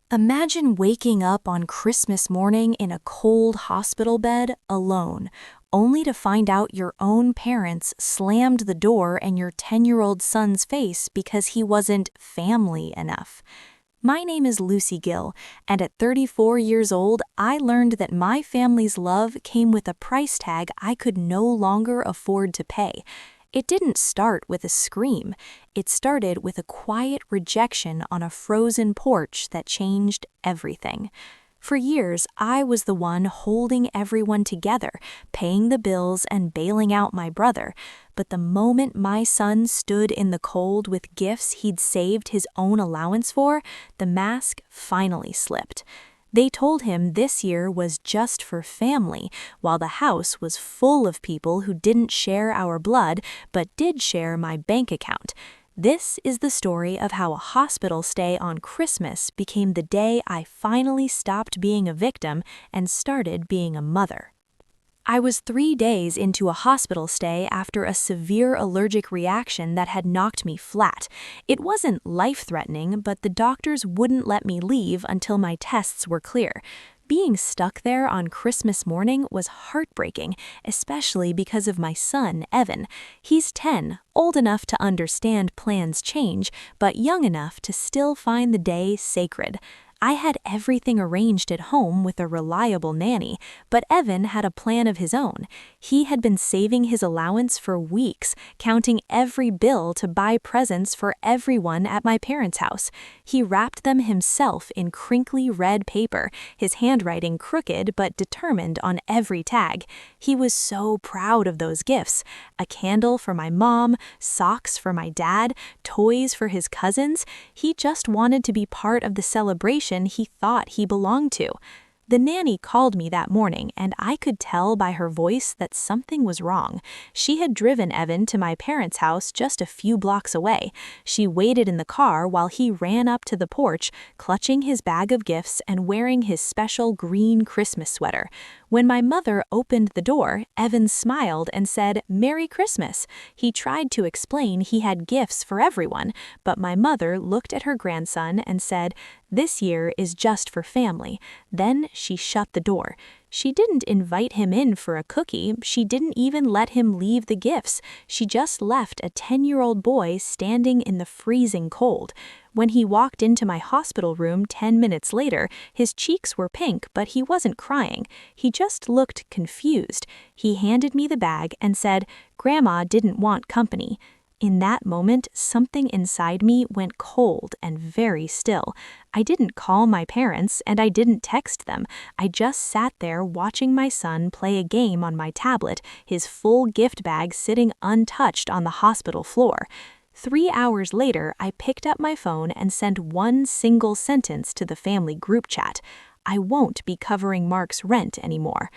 Imagine waking up on Christmas morning in a cold hospital bed alone, only to find out your own parents slammed the door in your 10-year-old son's face because he wasn't family enough. My name is Lucy Gill, and at 34 years old, I learned that my family's love came with a price tag I could no longer afford to pay. It didn't start with a scream. It started with a quiet rejection on a frozen porch that changed everything. For years, I was the one holding everyone together, paying the bills and bailing out my brother. But the moment my son stood in the cold with gifts he'd saved his own allowance for, the mask finally slipped. They told him this year was just for family, while the house was full of people who didn't share our blood but did share my bank account. This is the story of how a hospital stay on Christmas became the day I finally stopped being a victim and started being a mother. I was 3 days into a hospital stay after a severe allergic reaction that had knocked me flat. It wasn't life-threatening, but the doctors wouldn't let me leave until my tests were clear. Being stuck there on Christmas morning was heartbreaking, especially because of my son, Evan. He's 10, old enough to understand plans change, but young enough to still find the day sacred. I had everything arranged at home with a reliable nanny, but Evan had a plan of his own. He had been saving his allowance for weeks, counting every bill to buy presents for everyone at my parents' house. He wrapped them himself in crinkly red paper, his handwriting crooked but determined on every tag. He was so proud of those gifts. A candle for my mom, socks for my dad, toys for his cousins. He just wanted to be part of the celebration he thought he belonged to. The nanny called me that morning, and I could tell by her voice that something was wrong. She had driven Evan to my parents' house just a few blocks away. She waited in the car while he ran up to the porch, clutching his bag of gifts and wearing his special green Christmas sweater. When my mother opened the door, Evan smiled and said, "Merry Christmas." He tried to explain he had gifts for everyone, but my mother looked at her grandson and said, "This year is just for family." Then she shut the door. She didn't invite him in for a cookie. She didn't even let him leave the gifts. She just left a 10-year-old boy standing in the freezing cold. When he walked into my hospital room 10 minutes later, his cheeks were pink, but he wasn't crying. He just looked confused. He handed me the bag and said, "Grandma didn't want company." In that moment, something inside me went cold and very still. I didn't call my parents and I didn't text them. I just sat there watching my son play a game on my tablet, his full gift bag sitting untouched on the hospital floor. 3 hours later, I picked up my phone and sent one single sentence to the family group chat. "I won't be covering Mark's rent anymore."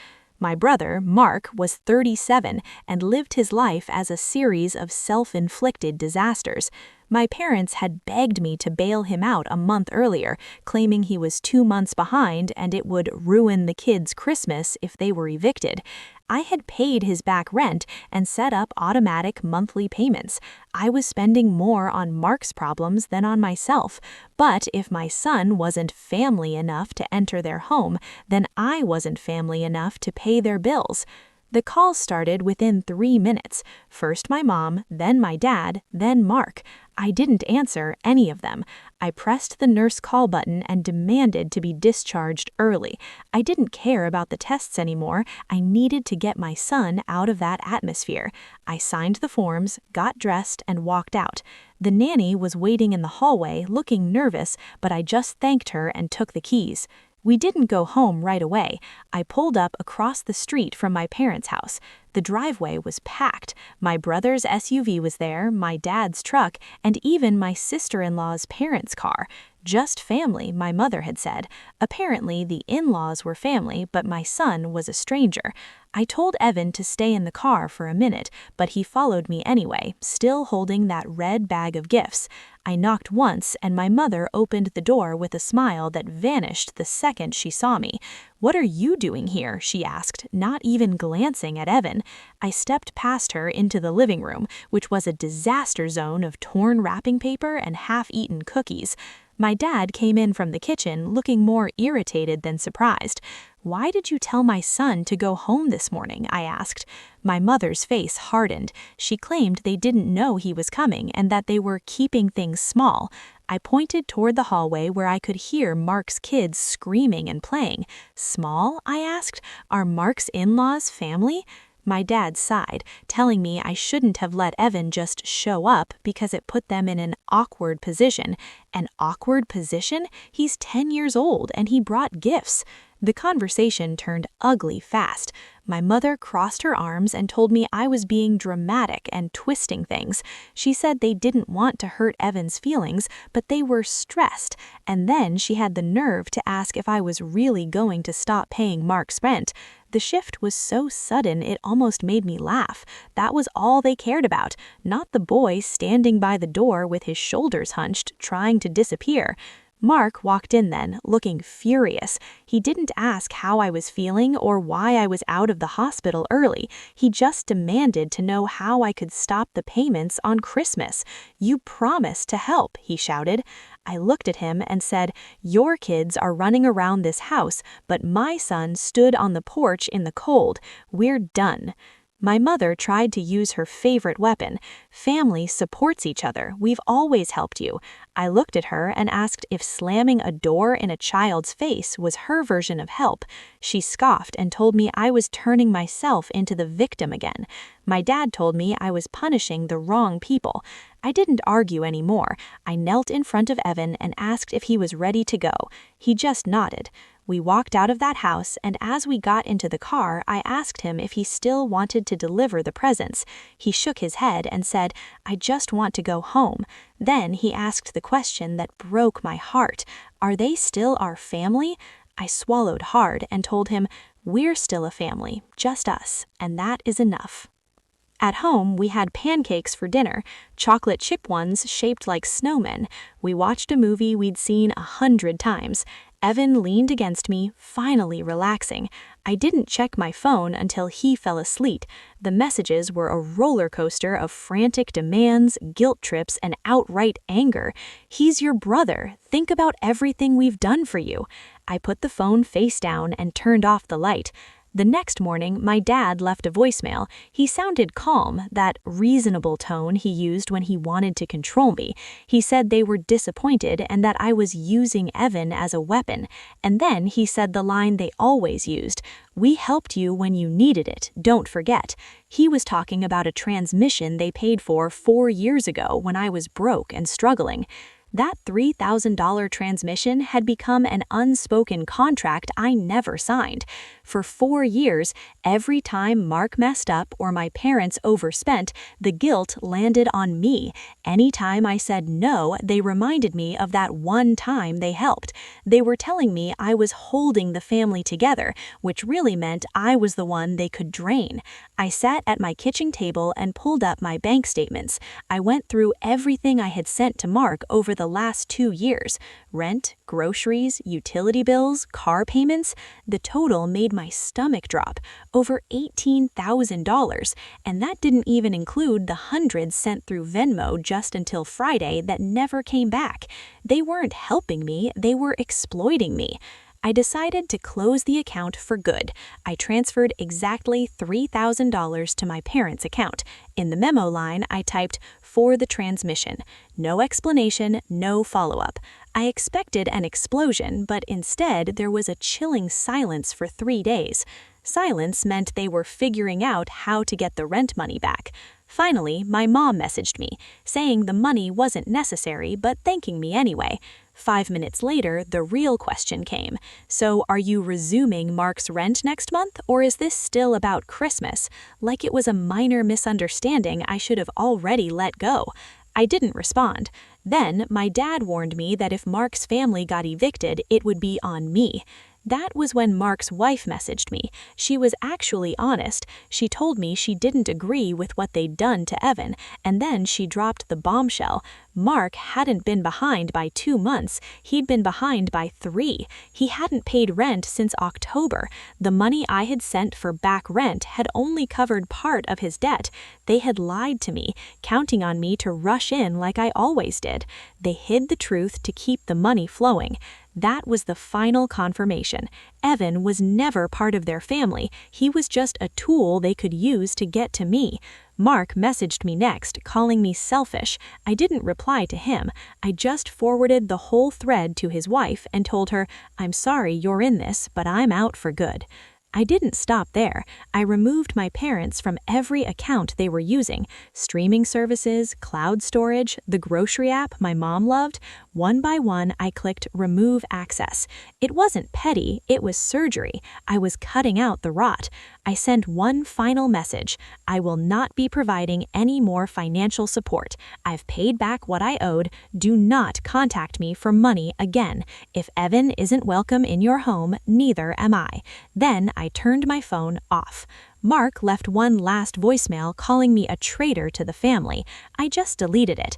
My brother, Mark, was 37 and lived his life as a series of self-inflicted disasters. My parents had begged me to bail him out a month earlier, claiming he was 2 months behind and it would ruin the kids' Christmas if they were evicted. I had paid his back rent and set up automatic monthly payments. I was spending more on Mark's problems than on myself. But if my son wasn't family enough to enter their home, then I wasn't family enough to pay their bills. The call started within 3 minutes. First my mom, then my dad, then Mark. I didn't answer any of them. I pressed the nurse call button and demanded to be discharged early. I didn't care about the tests anymore. I needed to get my son out of that atmosphere. I signed the forms, got dressed, and walked out. The nanny was waiting in the hallway, looking nervous, but I just thanked her and took the keys. We didn't go home right away. I pulled up across the street from my parents' house. The driveway was packed. My brother's SUV was there, my dad's truck, and even my sister-in-law's parents' car. Just family, my mother had said. Apparently, the in-laws were family, but my son was a stranger. I told Evan to stay in the car for a minute, but he followed me anyway, still holding that red bag of gifts. I knocked once, and my mother opened the door with a smile that vanished the second she saw me. "What are you doing here?" she asked, not even glancing at Evan. I stepped past her into the living room, which was a disaster zone of torn wrapping paper and half-eaten cookies. My dad came in from the kitchen looking more irritated than surprised. "Why did you tell my son to go home this morning?" I asked. My mother's face hardened. She claimed they didn't know he was coming and that they were keeping things small. I pointed toward the hallway where I could hear Mark's kids screaming and playing. "Small?" I asked. "Are Mark's in-laws family?" My dad sighed, telling me I shouldn't have let Evan just show up because it put them in an awkward position. An awkward position? He's 10 years old and he brought gifts. The conversation turned ugly fast. My mother crossed her arms and told me I was being dramatic and twisting things. She said they didn't want to hurt Evan's feelings, but they were stressed. And then she had the nerve to ask if I was really going to stop paying Mark's rent. The shift was so sudden it almost made me laugh. That was all they cared about, not the boy standing by the door with his shoulders hunched, trying to disappear. Mark walked in then, looking furious. He didn't ask how I was feeling or why I was out of the hospital early. He just demanded to know how I could stop the payments on Christmas. "You promised to help," he shouted. I looked at him and said, "Your kids are running around this house, but my son stood on the porch in the cold. We're done." My mother tried to use her favorite weapon. "Family supports each other. We've always helped you." I looked at her and asked if slamming a door in a child's face was her version of help. She scoffed and told me I was turning myself into the victim again. My dad told me I was punishing the wrong people. I didn't argue anymore. I knelt in front of Evan and asked if he was ready to go. He just nodded. We walked out of that house, and as we got into the car, I asked him if he still wanted to deliver the presents. He shook his head and said, "I just want to go home." Then he asked the question that broke my heart. "Are they still our family?" I swallowed hard and told him, "We're still a family, just us, and that is enough." At home, we had pancakes for dinner, chocolate chip ones shaped like snowmen. We watched a movie we'd seen 100 times. Evan leaned against me, finally relaxing. I didn't check my phone until he fell asleep. The messages were a roller coaster of frantic demands, guilt trips, and outright anger. "He's your brother. Think about everything we've done for you." I put the phone face down and turned off the light. The next morning, my dad left a voicemail. He sounded calm, that reasonable tone he used when he wanted to control me. He said they were disappointed and that I was using Evan as a weapon. And then he said the line they always used, "We helped you when you needed it, don't forget." He was talking about a transmission they paid for 4 years ago when I was broke and struggling. That $3,000 transmission had become an unspoken contract I never signed. For 4 years, every time Mark messed up or my parents overspent, the guilt landed on me. Anytime I said no, they reminded me of that one time they helped. They were telling me I was holding the family together, which really meant I was the one they could drain. I sat at my kitchen table and pulled up my bank statements. I went through everything I had sent to Mark over the last 2 years. Rent, groceries, utility bills, car payments. The total made my stomach drop, over $18,000, and that didn't even include the hundreds sent through Venmo just until Friday that never came back. They weren't helping me, they were exploiting me. I decided to close the account for good. I transferred exactly $3,000 to my parents' account. In the memo line, I typed, "For the transmission." No explanation, no follow-up. I expected an explosion, but instead there was a chilling silence for 3 days. Silence meant they were figuring out how to get the rent money back. Finally, my mom messaged me, saying the money wasn't necessary but thanking me anyway. 5 minutes later, the real question came. "So are you resuming Mark's rent next month, or is this still about Christmas?" Like it was a minor misunderstanding I should have already let go. I didn't respond. Then my dad warned me that if Mark's family got evicted, it would be on me. That was when Mark's wife messaged me. She was actually honest. She told me she didn't agree with what they'd done to Evan, and then she dropped the bombshell. Mark hadn't been behind by 2 months, he'd been behind by 3. He hadn't paid rent since October. The money I had sent for back rent had only covered part of his debt. They had lied to me, counting on me to rush in like I always did. They hid the truth to keep the money flowing. That was the final confirmation. Evan was never part of their family. He was just a tool they could use to get to me. Mark messaged me next, calling me selfish. I didn't reply to him. I just forwarded the whole thread to his wife and told her, "I'm sorry you're in this, but I'm out for good." I didn't stop there. I removed my parents from every account they were using: streaming services, cloud storage, the grocery app my mom loved. One by one, I clicked remove access. It wasn't petty, it was surgery. I was cutting out the rot. I sent one final message: I will not be providing any more financial support. I've paid back what I owed. Do not contact me for money again. If Evan isn't welcome in your home, neither am I. Then I turned my phone off. Mark left one last voicemail calling me a traitor to the family. I just deleted it.